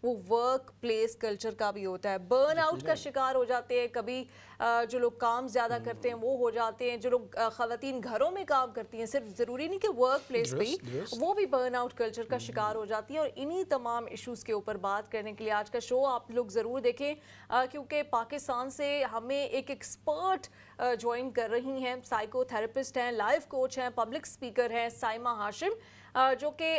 वो work place culture का भी होता है। बर्न आउट का शिकार हो जाते हैं कभी, जो लोग काम ज़्यादा करते हैं वो हो जाते हैं, जो लोग ख़वातीन घरों में काम करती हैं, सिर्फ ज़रूरी नहीं कि वर्क प्लेस पे ही, वो भी बर्न आउट कल्चर का शिकार हो जाती है। और इन्हीं तमाम इश्यूज़ के ऊपर बात करने के लिए आज का शो आप लोग ज़रूर देखें, क्योंकि पाकिस्तान से हमें एक एक्सपर्ट ज्वाइन कर रही हैं, साइकोथेरेपिस्ट हैं, लाइफ कोच हैं, पब्लिक स्पीकर हैं, साइमा हाशिम, जो कि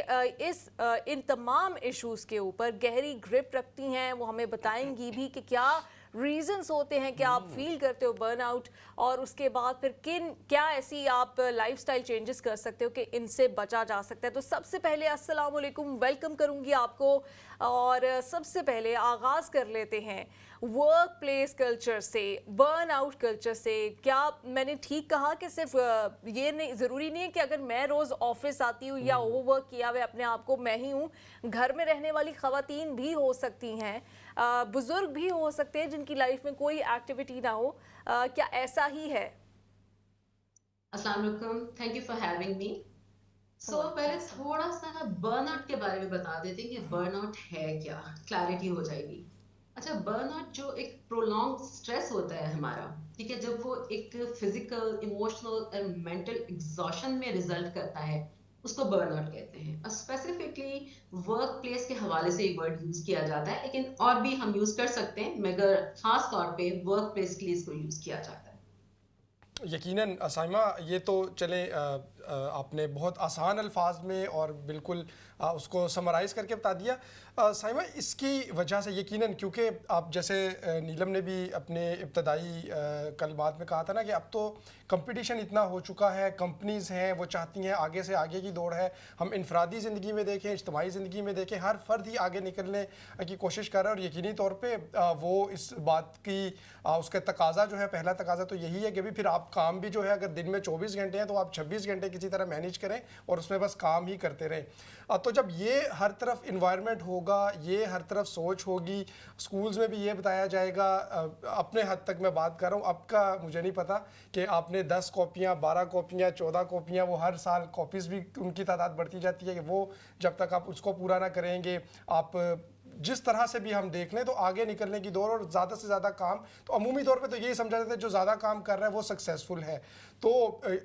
इन तमाम इश्यूज़ के ऊपर गहरी ग्रिप रखती हैं। वो हमें बताएंगी भी कि क्या रीजंस होते हैं कि आप फील करते हो बर्नआउट, और उसके बाद फिर क्या ऐसी आप लाइफस्टाइल चेंजेस कर सकते हो कि इनसे बचा जा सकता है। तो सबसे पहले अस्सलाम वालेकुम, वेलकम करूंगी आपको। और सबसे पहले आगाज़ कर लेते हैं वर्क प्लेस कल्चर से, बर्न आउट कल्चर से। क्या मैंने ठीक कहा कि सिर्फ ये नहीं, ज़रूरी नहीं है कि अगर मैं रोज़ ऑफिस आती हूँ या ओवरवर्क किया हुआ अपने आप को मैं ही हूँ, घर में रहने वाली ख़वातीन भी हो सकती हैं, बुजुर्ग भी हो सकते हैं जिनकी लाइफ में कोई एक्टिविटी ना हो। क्या ऐसा ही है? अस्सलाम वालेकुम, thank you for having me. पहले थोड़ा सा बर्नआउट के बारे में बता देते हैं कि बर्नआउट है क्या, क्लैरिटी हो जाएगी। अच्छा, बर्नआउट जो एक प्रोलॉन्ग स्ट्रेस होता है हमारा, ठीक है, जब वो एक फिजिकल, इमोशनल और मेंटल एग्जॉशन में रिजल्ट करता है, उसको बर्नआउट कहते हैं। और स्पेसिफिकली वर्क प्लेस के हवाले से ये वर्ड यूज किया जाता है, लेकिन और भी हम यूज कर सकते हैं, मगर खास तौर पे वर्क प्लेस के लिए इसको यूज किया जाता है। यकीनन साइमा, ये तो चले आपने बहुत आसान अल्फाज में और बिल्कुल उसको समराइज़ करके बता दिया। साइमा, इसकी वजह से यकीनन, क्योंकि आप जैसे नीलम ने भी अपने इब्तदाई कलमात में कहा था ना कि अब तो कंपटीशन इतना हो चुका है, कंपनीज़ हैं वो चाहती हैं आगे से आगे की दौड़ है। हम इनफरादी ज़िंदगी में देखें, इज्तमाही ज़िंदगी में देखें, हर फ़र्द ही आगे निकलने की कोशिश कर रहा है। और यकीनी तौर पर वो इस बात की उसका तकाजा जो है, पहला तकाजा तो यही है कि भी फिर आप काम भी जो है, अगर दिन में 24 घंटे हैं तो आप 26 घंटे किसी तरह मैनेज करें और उसमें बस काम ही करते रहें। तो जब ये हर तरफ इन्वायरमेंट होगा, ये हर तरफ सोच होगी, स्कूल्स में भी ये बताया जाएगा, अपने हद तक मैं बात कर रहा हूँ, अब का मुझे नहीं पता कि आपने 10 कॉपियाँ, 12 कॉपियाँ, 14 कॉपियाँ, वो हर साल कॉपीज़ भी उनकी तादाद बढ़ती जाती है कि वो जब तक आप उसको पूरा ना करेंगे, आप जिस तरह से भी हम देख लें तो आगे निकलने की दौड़ और ज़्यादा से ज़्यादा काम, तो अमूमी तौर पे तो यही समझा जाता है जो ज़्यादा काम कर रहा है वो सक्सेसफुल है। तो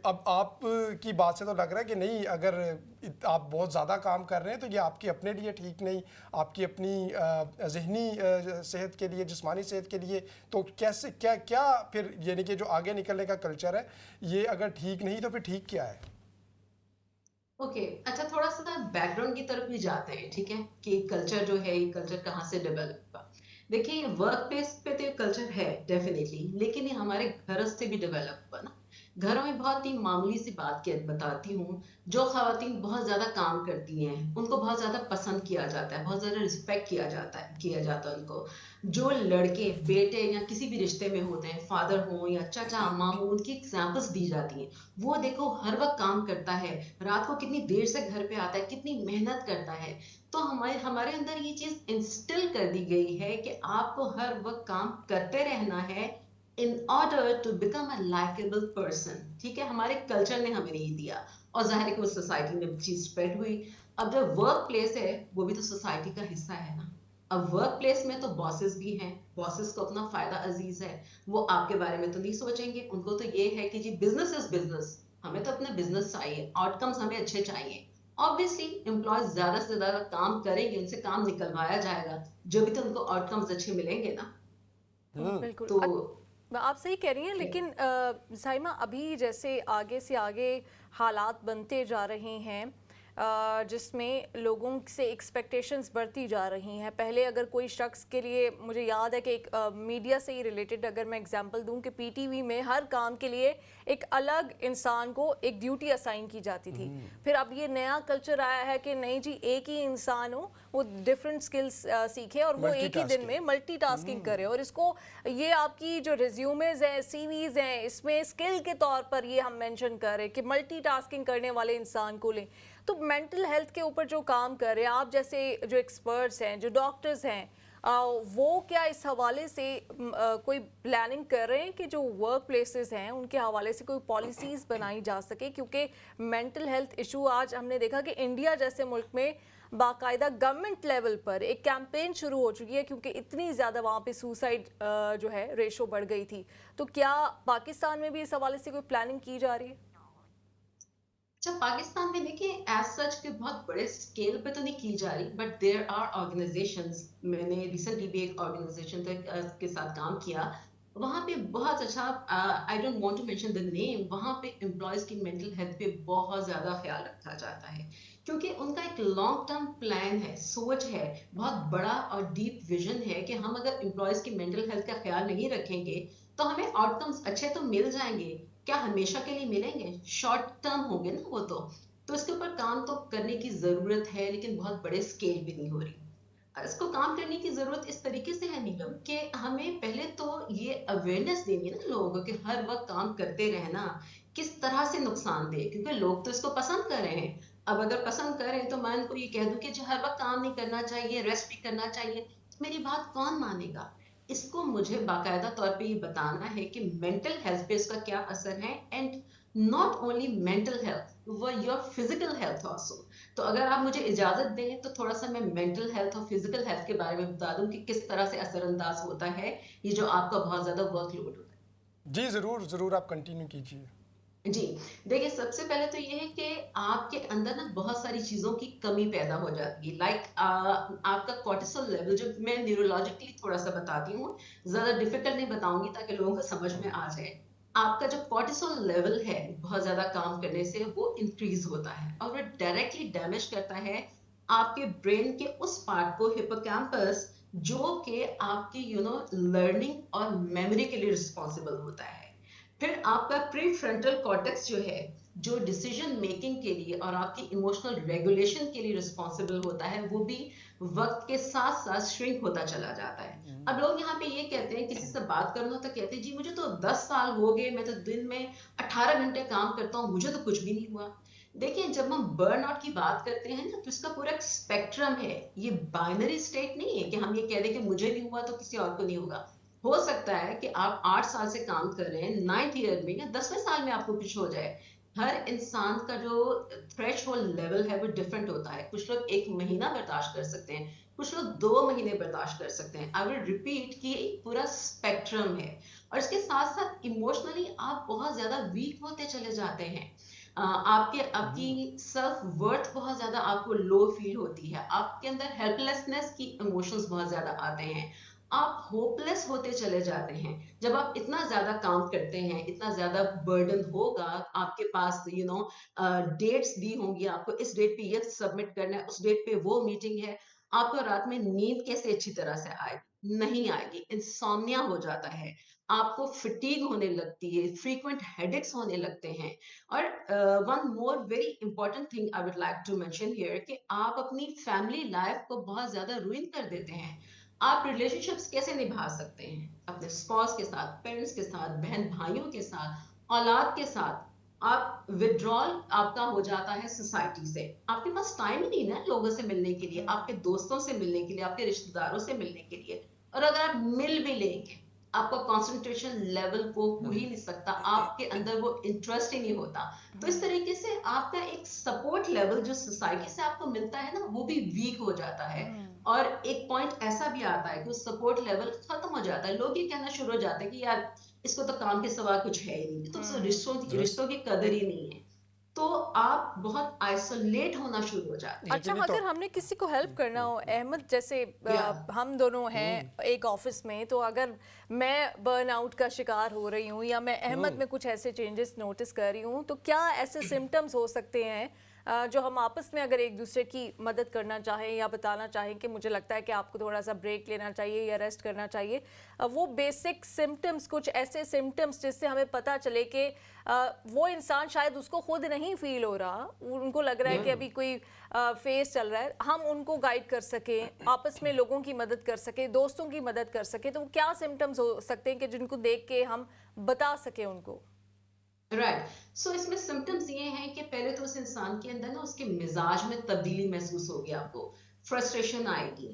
अब आप की बात से तो लग रहा है कि नहीं, अगर आप बहुत ज़्यादा काम कर रहे हैं तो ये आपकी अपने लिए ठीक नहीं, आपकी अपनी ज़हनी सेहत के लिए, जिस्मानी सेहत के लिए तो कैसे, क्या क्या फिर, यानी कि जो आगे निकलने का कल्चर है ये अगर ठीक नहीं तो फिर ठीक क्या है? ओके, अच्छा, थोड़ा सा बैकग्राउंड की तरफ भी जाते हैं, ठीक है, कि कल्चर जो है, ये कल्चर कहाँ से डेवलप हुआ। देखिए, वर्क प्लेस पे तो ये कल्चर है डेफिनेटली, लेकिन ये हमारे घर से भी डेवलप हुआ ना। घरों में बहुत ही मामूली सी बात के बताती हूँ। जो खवातीन बहुत ज्यादा काम करती हैं उनको बहुत ज्यादा पसंद किया जाता है, बहुत ज्यादा रिस्पेक्ट किया जाता है उनको। जो लड़के बेटे या किसी भी रिश्ते में होते हैं, फादर हो या चाचा अम्मा हो, उनकी एग्जाम्पल्स दी जाती हैं। वो देखो हर वक्त काम करता है, रात को कितनी देर से घर पे आता है, कितनी मेहनत करता है। तो हमारे हमारे अंदर ये चीज इंस्टिल कर दी गई है कि आपको हर वक्त काम करते रहना है in order to become a likeable person. ठीक है, हमारे कल्चर ने हमें नहीं दिया, और जाहिर है कि वो सोसाइटी में चीज स्प्रेड हुई। अब जो वर्क प्लेस है वो भी तो सोसाइटी का हिस्सा है ना। अब वर्क प्लेस में तो बॉसेस भी हैं, बॉसेस को अपना फायदा अजीज है, वो आपके बारे में तो नहीं सोचेंगे। उनको तो ये है कि जी बिजनेस इज बिजनेस, हमें तो अपना बिजनेस चाहिए, आउटकम्स हमें अच्छे चाहिए। ऑब्वियसली एम्प्लॉयज ज्यादा से ज्यादा काम करेंगे, उनसे काम निकलवाया जाएगा, जो भी तो उनको आउटकम्स अच्छे मिलेंगे ना। बिल्कुल। तो आप सही कह रही हैं, लेकिन साइमा अभी जैसे आगे से आगे हालात बनते जा रहे हैं, जिसमें लोगों से एक्सपेक्टेशंस बढ़ती जा रही हैं। पहले अगर कोई शख्स के लिए, मुझे याद है कि एक मीडिया से ही रिलेटेड अगर मैं एग्जांपल दूं कि पीटीवी में हर काम के लिए एक अलग इंसान को एक ड्यूटी असाइन की जाती थी। फिर अब ये नया कल्चर आया है कि नहीं जी, एक ही इंसान हो, वो डिफरेंट स्किल्स सीखे और वो एक ही दिन में मल्टीटास्किंग करे। और इसको, ये आपकी जो रिज्यूमेज हैं, सीवीज हैं, इसमें स्किल के तौर पर ये हम मेंशन कर रहे हैं कि मल्टीटास्किंग करने वाले इंसान को लें। तो मेंटल हेल्थ के ऊपर जो काम कर रहे हैं आप जैसे जो एक्सपर्ट्स हैं, जो डॉक्टर्स हैं, वो क्या इस हवाले से कोई प्लानिंग कर रहे हैं कि जो वर्क प्लेसेस हैं उनके हवाले से कोई पॉलिसीज़ बनाई जा सके? क्योंकि मेंटल हेल्थ इशू आज हमने देखा कि इंडिया जैसे मुल्क में बाकायदा गवर्नमेंट लेवल पर एक कैंपेन शुरू हो चुकी है, क्योंकि इतनी ज़्यादा वहाँ पे सुसाइड जो है रेशो बढ़ गई थी। तो क्या पाकिस्तान में भी इस हवाले से कोई प्लानिंग की जा रही है? अच्छा, पाकिस्तान में देखिए एज सच के बहुत बड़े स्केल पे तो नहीं की जा रही, बट देयर आर ऑर्गेनाइजेशंस। मैंने रिसेंटली भी एक ऑर्गेनाइजेशन के साथ काम किया। वहाँ पे बहुत अच्छा, I don't want to mention the name, वहाँ पे एम्प्लॉयज की मेंटल हेल्थ पे बहुत ज्यादा ख्याल रखा जाता है, क्योंकि उनका एक लॉन्ग टर्म प्लान है, सोच है, बहुत बड़ा और डीप विजन है कि हम अगर एम्प्लॉयज की मेंटल हेल्थ का ख्याल नहीं रखेंगे तो हमें आउटकम्स अच्छे तो मिल जाएंगे, क्या हमेशा के लिए मिलेंगे? शॉर्ट टर्म होंगे ना वो तो इसके ऊपर काम तो करने की जरूरत है, लेकिन बहुत बड़े स्केल पे नहीं हो रही। इसको काम करने की जरूरत इस तरीके से है निगम कि हमें पहले तो ये अवेयरनेस देनी है ना लोगों को कि हर वक्त काम करते रहना किस तरह से नुकसानदेह, क्योंकि लोग तो इसको पसंद कर रहे हैं। अब अगर पसंद कर रहे हैं तो मैं उनको ये कह दूं कि जो हर वक्त काम नहीं करना चाहिए, रेस्ट भी करना चाहिए, मेरी बात कौन मानेगा? इसको मुझे बाकायदा तौर पे ये बताना है कि मेंटल हेल्थ पे इसका क्या असर है, and not only mental health, वो योर फिजिकल हेल्थ ऑल्सो। तो अगर आप मुझे इजाजत दें तो थोड़ा सा मैं मेंटल हेल्थ और फिजिकल हेल्थ के बारे में बता दूं कि किस तरह से असरअंदाज होता है ये जो आपका बहुत ज्यादा वर्कलोड होता है। जी ज़रूर ज़रूर, आप कंटिन्यू कीजिए। जी, देखिए सबसे पहले तो ये है कि आपके अंदर ना बहुत सारी चीजों की कमी पैदा हो जाती है, लाइक आपका कोर्टिसोल लेवल, जो मैं न्यूरोलॉजिकली थोड़ा सा बताती हूँ, ज्यादा डिफिकल्ट नहीं बताऊंगी ताकि लोगों को समझ में आ जाए। आपका जो कोर्टिसोल लेवल है बहुत ज्यादा काम करने से वो इंक्रीज होता है और वो डायरेक्टली डैमेज करता है आपके ब्रेन के उस पार्ट को, हिप्पोकैम्पस, जो कि आपकी लर्निंग और मेमोरी के लिए रिस्पॉन्सिबल होता है। फिर आपका प्री फ्रंटल कॉर्टेक्स जो है, जो डिसीजन मेकिंग के लिए और आपकी इमोशनल रेगुलेशन के लिए रिस्पॉन्सिबल होता है, वो भी वक्त के साथ साथ श्रिंक होता चला जाता है। अब लोग यहाँ पे ये कहते हैं, किसी से बात करना तो कहते हैं जी मुझे तो 10 साल हो गए, मैं तो दिन में 18 घंटे काम करता हूँ, मुझे तो कुछ भी नहीं हुआ। देखिए जब हम बर्नआउट की बात करते हैं ना तो इसका पूरा एक स्पेक्ट्रम है, ये बाइनरी स्टेट नहीं है कि हम ये कह दें कि मुझे नहीं हुआ तो किसी और को नहीं होगा। हो सकता है कि आप 8 साल से काम कर रहे हैं, 9th ईयर में या 10वें साल में आपको कुछ हो जाए। हर इंसान का जो थ्रेशोल्ड लेवल है वो डिफरेंट होता है। कुछ लोग 1 महीना बर्दाश्त कर सकते हैं, कुछ लोग 2 महीने बर्दाश्त कर सकते हैं। आई विल रिपीट कि पूरा स्पेक्ट्रम है। और इसके साथ साथ इमोशनली आप बहुत ज्यादा वीक होते चले जाते हैं। आपकी सेल्फ वर्थ बहुत ज्यादा आपको लो फील होती है, आपके अंदर हेल्पलेसनेस की इमोशंस बहुत ज्यादा आते हैं, आप होपलेस होते चले जाते हैं। जब आप इतना ज्यादा काम करते हैं, इतना ज्यादा बर्डन होगा आपके पास, डेट्स दी होंगी आपको, इस डेट पे ये सबमिट करना है, उस डेट पे वो मीटिंग है, आपको रात में नींद कैसे अच्छी तरह से आएगी? नहीं आएगी, इंसोम्निया हो जाता है, आपको फिटीग होने लगती है, फ्रीक्वेंट हेडेक्स होने लगते हैं। और one more very important thing I would like to mention here कि आप अपनी फैमिली लाइफ को बहुत ज्यादा रुइन कर देते हैं। आप रिलेशनशिप्स कैसे निभा सकते हैं अपने स्पॉस के साथ, पेरेंट्स के साथ, बहन भाइयों के साथ, औलाद के साथ? आप विड्रॉल आपका हो जाता है सोसाइटी से, आपके पास टाइम ही नहीं ना लोगों से मिलने के लिए, आपके दोस्तों से मिलने के लिए, आपके रिश्तेदारों से मिलने के लिए। और अगर आप मिल भी लेंगे, आपका कंसंट्रेशन लेवल को हो ही नहीं सकता, आपके अंदर वो इंटरेस्ट ही नहीं होता। तो इस तरीके से आपका एक सपोर्ट लेवल जो सोसाइटी से आपको मिलता है ना, वो भी वीक हो जाता है। और एक पॉइंट ऐसा भी आता है कि उस सपोर्ट लेवल खत्म हो जाता है, लोग ये कहना शुरू हो जाते हैं कि यार इसको तो काम के सिवा कुछ है ही नहीं, तो उसको रिश्तों की कदर ही नहीं है। तो आप बहुत आइसोलेट होना शुरू हो जाते हैं। अच्छा, अगर हमने किसी को हेल्प करना हो, अहमद जैसे हम दोनों हैं एक ऑफिस में, तो अगर मैं बर्नआउट का शिकार हो रही हूँ या मैं अहमद में कुछ ऐसे चेंजेस नोटिस कर रही हूँ, तो क्या ऐसे सिम्टम्स हो सकते हैं जो हम आपस में अगर एक दूसरे की मदद करना चाहें या बताना चाहें कि मुझे लगता है कि आपको थोड़ा सा ब्रेक लेना चाहिए या रेस्ट करना चाहिए, वो बेसिक सिम्टम्स, कुछ ऐसे सिम्टम्स जिससे हमें पता चले कि वो इंसान शायद उसको खुद नहीं फील हो रहा, उनको लग रहा है कि अभी कोई फेस चल रहा है, हम उनको गाइड कर सकें, आपस में लोगों की मदद कर सकें, दोस्तों की मदद कर सकें, तो क्या सिम्टम्स हो सकते हैं कि जिनको देख के हम बता सकें उनको? राइट, सो इसमें सिम्टम्स ये हैं कि पहले तो उस इंसान के अंदर ना उसके मिजाज में तब्दीली महसूस होगी, आपको फ्रस्ट्रेशन आएगी,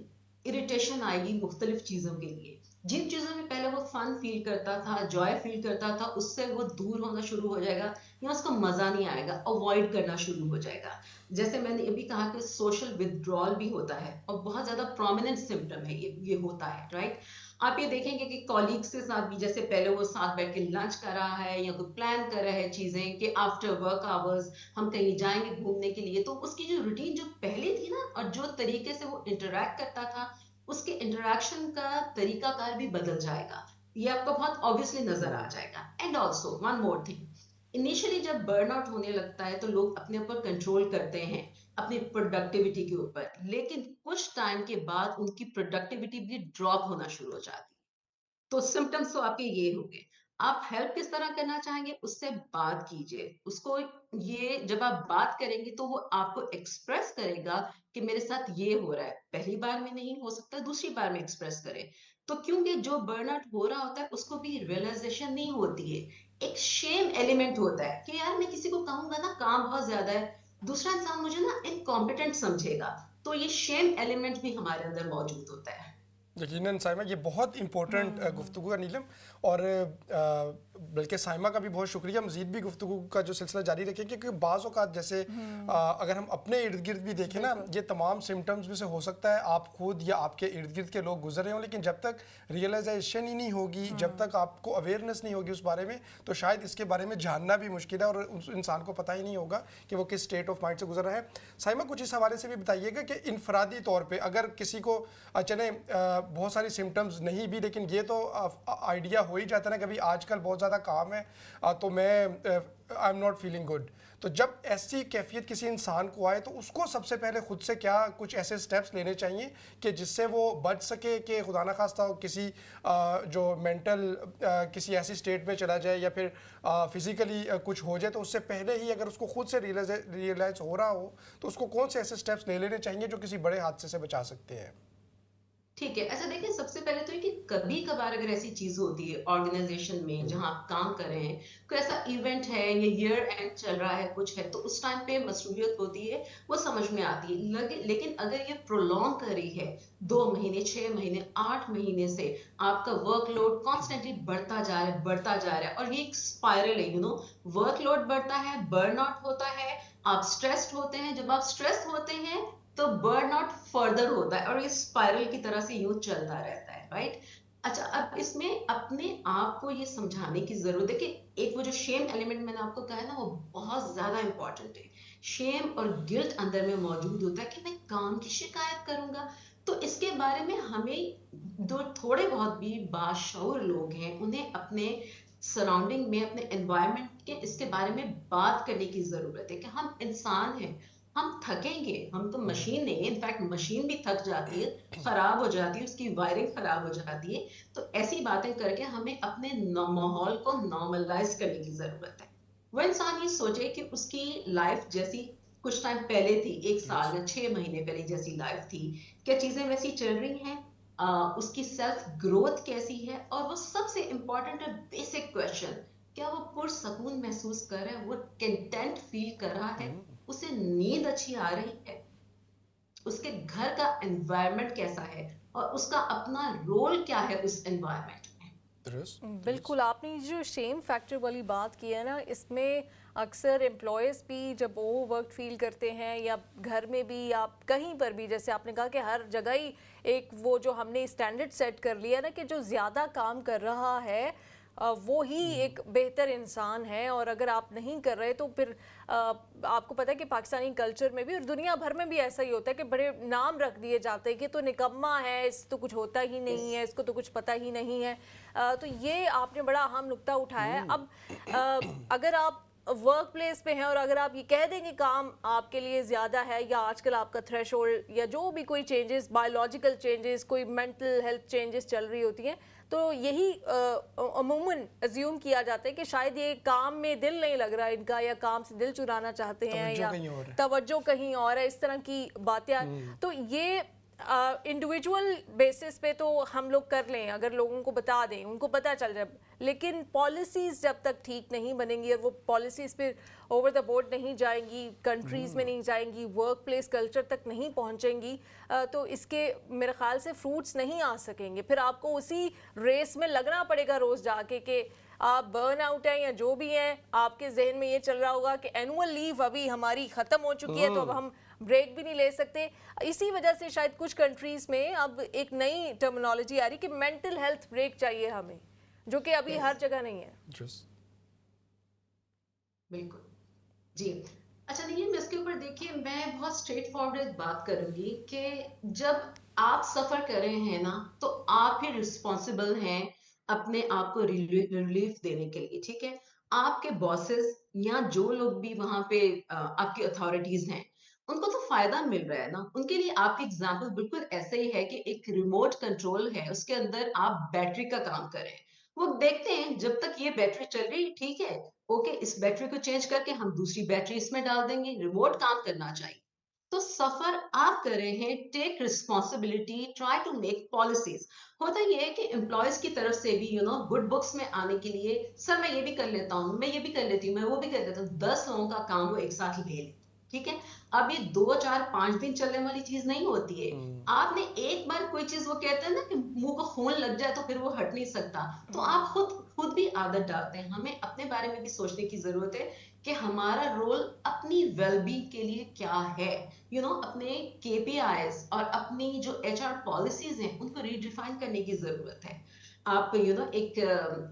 इरिटेशन आएगी मुख्तलिफ चीजों के लिए, जिन चीजों में पहले वो फन फील करता था, जॉय फील करता था, उससे वो दूर होना शुरू हो जाएगा या उसको मजा नहीं आएगा, अवॉइड करना शुरू हो जाएगा। जैसे मैंने ये भी कहा कि सोशल विथड्रॉल भी होता है और बहुत ज्यादा प्रोमिनेंट सिम्टम है ये होता है, राइट। आप ये देखेंगे कि कॉलीग्स के साथ भी जैसे पहले वो साथ बैठ के लंच कर रहा है या कोई प्लान कर रहा है चीजें कि आफ्टर वर्क आवर्स हम कहीं जाएंगे घूमने के लिए, तो उसकी जो रूटीन जो पहले थी ना और जो तरीके से वो इंटरेक्ट करता था, उसके इंटरेक्शन का तरीकाकार भी बदल जाएगा। ये आपको बहुत ऑब्वियसली नजर आ जाएगा। And also one more thing, initially जब बर्नआउट होने लगता है तो लोग अपने ऊपर कंट्रोल करते हैं, अपनी प्रोडक्टिविटी के ऊपर, लेकिन कुछ टाइम के बाद उनकी प्रोडक्टिविटी भी ड्रॉप होना शुरू हो जाती है। तो सिम्टम्स तो आपके ये हो गए। आप हेल्प किस तरह करना चाहेंगे, उससे बात कीजिए उसको। ये जब आप बात करेंगे तो वो आपको एक्सप्रेस करेगा कि मेरे साथ ये हो रहा है। पहली बार में नहीं हो सकता, दूसरी बार में एक्सप्रेस करे। तो क्योंकि जो बर्नआउट हो रहा होता है उसको भी रियलाइजेशन नहीं होती है, एक शेम एलिमेंट होता है कि यार मैं किसी को कहूंगा ना काम बहुत ज्यादा है, दूसरा इंसान मुझे ना इनकॉम्पिटेंट समझेगा। तो ये शेम एलिमेंट भी हमारे अंदर मौजूद होता है। यकीनन साइमा, ये बहुत इंपॉर्टेंट गुफ्तगू है नीलम। और बल्कि साइमा का भी बहुत शुक्रिया, मज़ीद भी गुफ्तगू का जो सिलसिला जारी रखें, क्योंकि बाज़ औक़ात जैसे अगर हम अपने इर्द गिर्द भी देखें ना, ये तमाम सिम्टम्स में से हो सकता है आप खुद या आपके इर्द गिर्द के लोग गुजर रहे हों, लेकिन जब तक रियलाइजेशन ही नहीं होगी, जब तक आपको अवेयरनेस नहीं होगी उस बारे में, तो शायद इसके बारे में जानना भी मुश्किल है और उस इंसान को पता ही नहीं होगा कि वो किस स्टेट ऑफ माइंड से गुजर रहा है। साइमा, कुछ इस हवाले से भी बताइएगा कि इनफरादी तौर पर अगर किसी को चले बहुत सारी सिम्टम्स नहीं भी, लेकिन ये तो आइडिया हो ही जाता है ना, कभी आजकल बहुत ज़्यादा काम है तो मैं I am not feeling good. तो जब ऐसी कैफियत किसी इंसान को आए तो उसको सबसे पहले खुद से क्या कुछ ऐसे स्टेप्स लेने चाहिए कि जिससे वो बच सके कि खुदा न खास्ता किसी जो मेंटल किसी ऐसी स्टेट में चला जाए या फिर फिज़िकली कुछ हो जाए, तो उससे पहले ही अगर उसको खुद से रियलाइज़ हो रहा हो तो उसको कौन से ऐसे स्टेप्स ले लेने चाहिए जो किसी बड़े हादसे से बचा सकते हैं? ठीक है, अच्छा देखिए, सबसे पहले तो ये कि कभी कभार अगर ऐसी चीज होती है ऑर्गेनाइजेशन में जहां आप काम कर रहे हैं, कोई ऐसा इवेंट है या ईयर एंड चल रहा है कुछ है, तो उस टाइम पे मसरूलियत होती है, वो समझ में आती है लेकिन अगर ये प्रोलॉन्ग कर रही है 2 महीने, 6 महीने, 8 महीने से आपका वर्कलोड कॉन्स्टेंटली बढ़ता जा रहा है, बढ़ता जा रहा है, और ये एक स्पाइरल है, वर्कलोड बढ़ता है, बर्नआउट होता है, आप स्ट्रेस्ड होते हैं, जब आप स्ट्रेस होते हैं तो बर्नआउट फर्दर होता है और ये स्पाइरल की तरह से यूं चलता रहता है, राइट। अच्छा, अब इसमें अपने आप को ये समझाने की जरूरत है कि एक वो जो शेम एलिमेंट मैंने आपको कहा है ना, वो बहुत ज्यादा इंपॉर्टेंट है। शेम और गिल्ट अंदर में मौजूद होता है कि मैं काम की शिकायत करूंगा। तो इसके बारे में हमें जो थोड़े बहुत भी बाशऊर लोग हैं उन्हें अपने सराउंडिंग में, अपने एनवायरनमेंट के इसके बारे में बात करने की जरूरत है कि हम इंसान हैं, हम थकेंगे, हम तो मशीन नहीं है। इनफैक्ट मशीन भी थक जाती है, खराब हो जाती है, उसकी वायरिंग खराब हो जाती है। तो ऐसी बातें करके हमें अपने माहौल को नॉर्मलाइज करने की जरूरत है। वो इंसान ये सोचे कि उसकी लाइफ जैसी कुछ टाइम पहले थी, 1 साल या 6 महीने पहले जैसी लाइफ थी, क्या चीजें वैसी चल रही हैं, उसकी सेल्फ ग्रोथ कैसी है, और वो सबसे इंपॉर्टेंट है बेसिक क्वेश्चन, क्या वो पुरसकून महसूस कर रहा है, वो कंटेंट फील कर रहा है, उसे नींद अच्छी आ रही है, उसके घर का एनवायरनमेंट कैसा है, और उसका अपना रोल क्या है उस एनवायरनमेंट में। बिल्कुल, आपने जो शेम फैक्टर वाली बात की है ना, इसमें अक्सर एम्प्लॉयज़ भी जब ओवर वर्क फील करते हैं या घर में भी या कहीं पर भी, जैसे आपने कहा कि हर जगह ही एक वो जो हमने स्टैंडर्ड सेट कर लिया ना कि जो ज़्यादा काम कर रहा है वो ही एक बेहतर इंसान है, और अगर आप नहीं कर रहे तो फिर आपको पता है कि पाकिस्तानी कल्चर में भी और दुनिया भर में भी ऐसा ही होता है कि बड़े नाम रख दिए जाते हैं कि तो निकम्मा है, इस तो कुछ होता ही नहीं है, इसको तो कुछ पता ही नहीं है। तो ये आपने बड़ा अहम नुक्ता उठाया है। अब अगर आप वर्क प्लेस पे हैं और अगर आप ये कह दें कि काम आपके लिए ज़्यादा है, या आजकल आपका थ्रेशोल्ड या जो भी कोई चेंजेस, बायोलॉजिकल चेंजेस, कोई मेंटल हेल्थ चेंजेस चल रही होती हैं, तो यही अमूमन अज्यूम किया जाता है कि शायद ये काम में दिल नहीं लग रहा इनका, या काम से दिल चुराना चाहते हैं, या तवज्जो कहीं और है, इस तरह की बातें। तो ये इंडिविजुअल बेसिस पे तो हम लोग कर लें, अगर लोगों को बता दें, उनको पता चल जाए, लेकिन पॉलिसीज़ जब तक ठीक नहीं बनेंगी और वो पॉलिसीज़ फिर ओवर द बोर्ड नहीं जाएंगी, कंट्रीज़ में नहीं जाएंगी, वर्क प्लेस कल्चर तक नहीं पहुंचेंगी, तो इसके मेरे ख्याल से फ्रूट्स नहीं आ सकेंगे। फिर आपको उसी रेस में लगना पड़ेगा रोज़ जाके कि आप बर्न आउट हैं या जो भी हैं, आपके जहन में ये चल रहा होगा कि एनुअल लीव अभी हमारी ख़त्म हो चुकी है, तो अब हम ब्रेक भी नहीं ले सकते। इसी वजह से शायद कुछ कंट्रीज में अब एक नई टर्मिनोलॉजी आ रही कि मेंटल हेल्थ ब्रेक चाहिए हमें, जो कि अभी हर जगह नहीं है। बिल्कुल जी। अच्छा नीलम, इसके ऊपर देखिए मैं बहुत स्ट्रेट फॉरवर्ड बात करूंगी कि जब आप सफर कर रहे हैं ना, तो आप ही रिस्पॉन्सिबल हैं अपने आप को रिलीफ देने के लिए, ठीक है। आपके बॉसेस या जो लोग भी वहां पे आपकी अथॉरिटीज हैं, उनको तो फायदा मिल रहा है ना। उनके लिए आपकी एग्जाम्पल बिल्कुल ऐसे ही है कि एक रिमोट कंट्रोल है, उसके अंदर आप बैटरी का काम करें। वो देखते हैं जब तक ये बैटरी चल रही है, ठीक है, ओके, इस बैटरी को चेंज करके हम दूसरी बैटरी इसमें डाल देंगे। रिमोट काम करना चाहिए। तो सफर आप कर रहे हैं, take responsibility, try to make policies. होता ये है कि एम्प्लॉयज की तरफ से भी गुड बुक्स में आने के लिए, सर मैं ये भी कर लेता हूँ, मैं ये भी कर लेती हूँ, मैं वो भी कर लेता हूँ, 10 लोगों का काम वो एक साथ ले ले, ठीक है। अब ये 2 4 5 दिन चलने वाली चीज नहीं होती है। आपने एक बार कोई चीज, वो कहते हैं ना कि मुंह को खून लग जाए तो फिर वो हट नहीं सकता, तो आप खुद भी आदत डालते हैं। हमें अपने बारे में भी सोचने की जरूरत है कि हमारा रोल अपनी वेलबींग के लिए क्या है। अपने केपीआईज और अपनी जो एचआर पॉलिसीज हैं उनको रीडिफाइन करने की जरूरत है। आप एक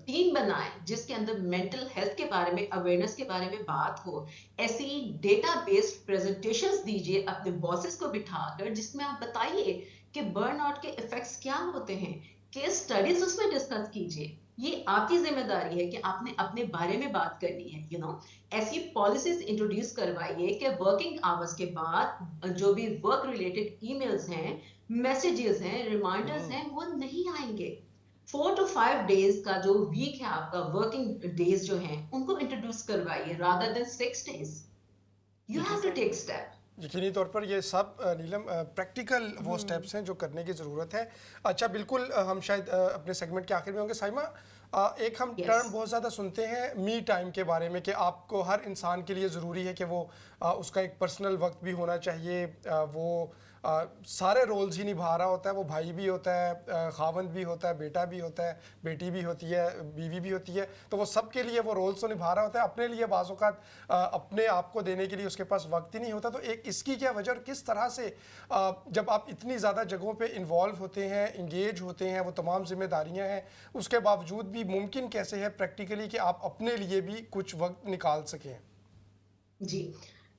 टीम बनाएं जिसके अंदर मेंटल हेल्थ के बारे में, अवेयरनेस के बारे में बात हो। ऐसी डेटा बेस्ड प्रेजेंटेशंस दीजिए अपने बॉसेस को बिठाकर, जिसमें आप बताइए कि बर्नआउट के इफेक्ट्स क्या होते हैं। केस स्टडीज उसमें डिस्कस कीजिए। ये आपकी जिम्मेदारी है कि आपने अपने बारे में बात करनी है। ऐसी पॉलिसीज इंट्रोड्यूस करवाइए कि वर्किंग आवर्स के बाद जो भी वर्क रिलेटेड ईमेल्स हैं, मैसेजेस हैं, रिमाइंडर्स हैं, वो नहीं आएंगे। 4 to 5 डेज का जो वीक है आपका, वर्किंग डेज जो हैं, उनको इंट्रोड्यूस करवाइए rather than 6 days. You have to take step. यकीनी तौर पर ये सब नीलम प्रैक्टिकल वो स्टेप्स हैं जो करने की ज़रूरत है। अच्छा, बिल्कुल हम शायद अपने सेगमेंट के आखिर में होंगे। साइमा, एक हम टर्म बहुत ज़्यादा सुनते हैं मी टाइम के बारे में, कि आपको हर इंसान के लिए ज़रूरी है कि वो उसका एक पर्सनल वक्त भी होना चाहिए। वो सारे रोल्स ही निभा रहा होता है, वो भाई भी होता है, खावंद भी होता है, बेटा भी होता है, बेटी भी होती है, बीवी भी होती है, तो वो सब के लिए वो रोल्स तो निभा रहा होता है। अपने लिए बाज़ औक़ात अपने आप को देने के लिए उसके पास वक्त ही नहीं होता। तो एक इसकी क्या वजह, और किस तरह से जब आप इतनी ज़्यादा जगहों पे इन्वॉल्व होते हैं, इंगेज होते हैं, वो तमाम जिम्मेदारियाँ हैं, उसके बावजूद भी मुमकिन कैसे है प्रैक्टिकली कि आप अपने लिए भी कुछ वक्त निकाल सकें? जी।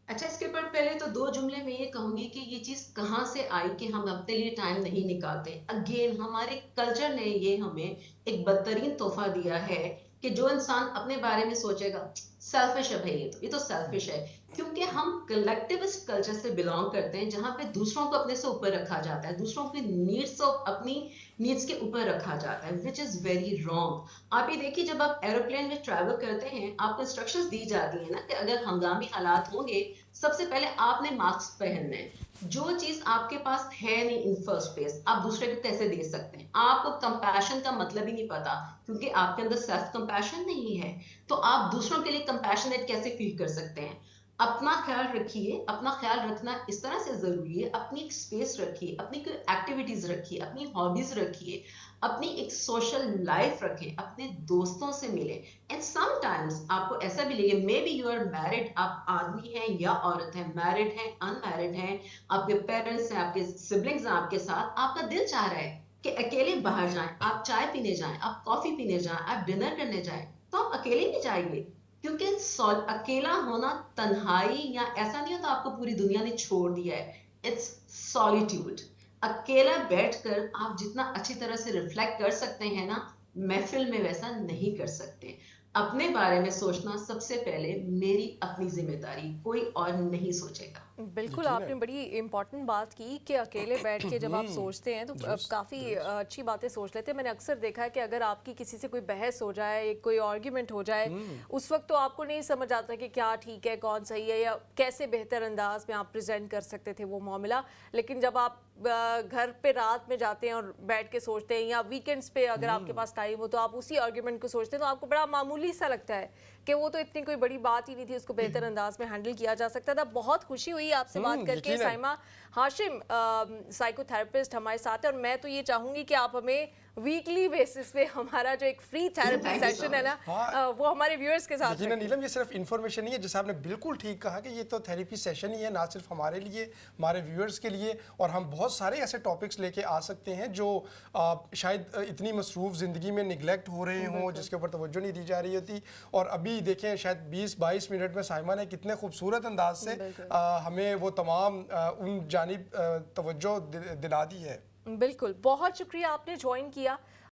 अच्छा, इसके ऊपर पहले तो 2 जुमले में ये कहूंगी कि ये चीज कहाँ से आई कि हम अपने लिए टाइम नहीं निकालते। अगेन हमारे कल्चर ने ये हमें एक बदतरीन तोहफा दिया है कि जो इंसान अपने बारे में सोचेगा, सेल्फिश है भाई, ये तो सेल्फिश है। क्योंकि हम कलेक्टिविस्ट कल्चर से बिलोंग करते हैं, जहां पे दूसरों को अपने से ऊपर रखा जाता है, दूसरों की नीड्स को अपनी नीड्स के ऊपर रखा जाता है, विच इज वेरी रॉन्ग। आप ये देखिए, जब आप एरोप्लेन में ट्रैवल करते हैं, आपको इंस्ट्रक्शंस दी जाती है ना कि अगर हंगामी हालात होंगे, सबसे पहले आपने मास्क पहनना है। जो चीज आपके पास है नहीं इन फर्स्ट प्लेस, आप दूसरे को कैसे दे सकते हैं? आपको कंपैशन का मतलब ही नहीं पता, क्योंकि आपके अंदर सेल्फ कंपैशन नहीं है। तो आप दूसरों के लिए कंपैशनेट कैसे फील कर सकते हैं? अपना ख्याल रखिए। अपना ख्याल रखना इस तरह से जरूरी है, अपनी एक स्पेस रखिए, अपनी कोई एक्टिविटीज रखिए, अपनी हॉबीज रखिए, अपनी एक सोशल लाइफ रखें, अपने दोस्तों से मिले। एंड समटाइम्स आपको ऐसा भी लगे, maybe you are married, आप आदमी हैं या औरत हैं, मैरिड हैं, अनमैरिड हैं, आपके पेरेंट्स हैं, आपके सिबलिंग्स हैं आपके साथ, आपका दिल चाह रहा है कि अकेले बाहर जाएं, आप चाय पीने जाएं, आप कॉफी पीने जाएं, आप डिनर करने जाएं, तो आप अकेले नहीं जाएंगे। क्योंकि अकेला होना तन्हाई या ऐसा नहीं होता आपको पूरी दुनिया ने छोड़ दिया है, इट्स सॉलिट्यूड। अकेला बैठकर आप जितना अच्छी तरह से रिफ्लेक्ट कर सकते हैं ना, महफिल में वैसा नहीं कर सकते। अपने बारे में सोचना सबसे पहले मेरी अपनी जिम्मेदारी, कोई और नहीं सोचेगा। बिल्कुल, आपने बड़ी इम्पोर्टेंट बात की कि अकेले बैठ के जब आप सोचते हैं तो काफ़ी अच्छी बातें सोच लेते हैं। मैंने अक्सर देखा है कि अगर आपकी किसी से कोई बहस हो जाए, कोई आर्ग्यूमेंट हो जाए, उस वक्त तो आपको नहीं समझ आता कि क्या ठीक है, कौन सही है, या कैसे बेहतर अंदाज में आप प्रेजेंट कर सकते थे वो मामला। लेकिन जब आप घर पे रात में जाते हैं और बैठ के सोचते हैं, या वीकेंड्स पे अगर आपके पास टाइम हो तो आप उसी आर्ग्यूमेंट को सोचते हैं, तो आपको बड़ा मामूली सा लगता है कि वो तो इतनी कोई बड़ी बात ही नहीं थी, उसको बेहतर अंदाज में हैंडल किया जा सकता था। बहुत खुशी हुई आपसे बात करके। यकीनन। साइमा हाशिम साइकोथेरेपिस्ट हमारे साथ है, और मैं तो ये चाहूंगी कि आप हमें वीकली बेसिस पे हमारा जो एक free therapy Thank you so session है ना, हाँ। वो हमारे व्यूअर्स के साथ यकीनन रखें। नीलम, ये सिर्फ इन्फॉर्मेशन नहीं है, जैसे आपने बिल्कुल ठीक कहा कि ये तो थेरेपी सेशन ही है, ना सिर्फ हमारे लिए, हमारे व्यूअर्स के लिए। और हम बहुत सारे ऐसे टॉपिक्स लेके आ सकते हैं जो शायद इतनी मसरूफ ज़िंदगी में निगलेक्ट हो रहे हों, जिसके ऊपर तवज्जो नहीं दी जा रही होती। और अभी देखें, शायद 20-22 मिनट में साइमा ने कितने खूबसूरत अंदाज से हमें वो तमाम उन जानिब तवज्जो दिला दी है। बिल्कुल, बहुत शुक्रिया आपने ज्वाइन किया।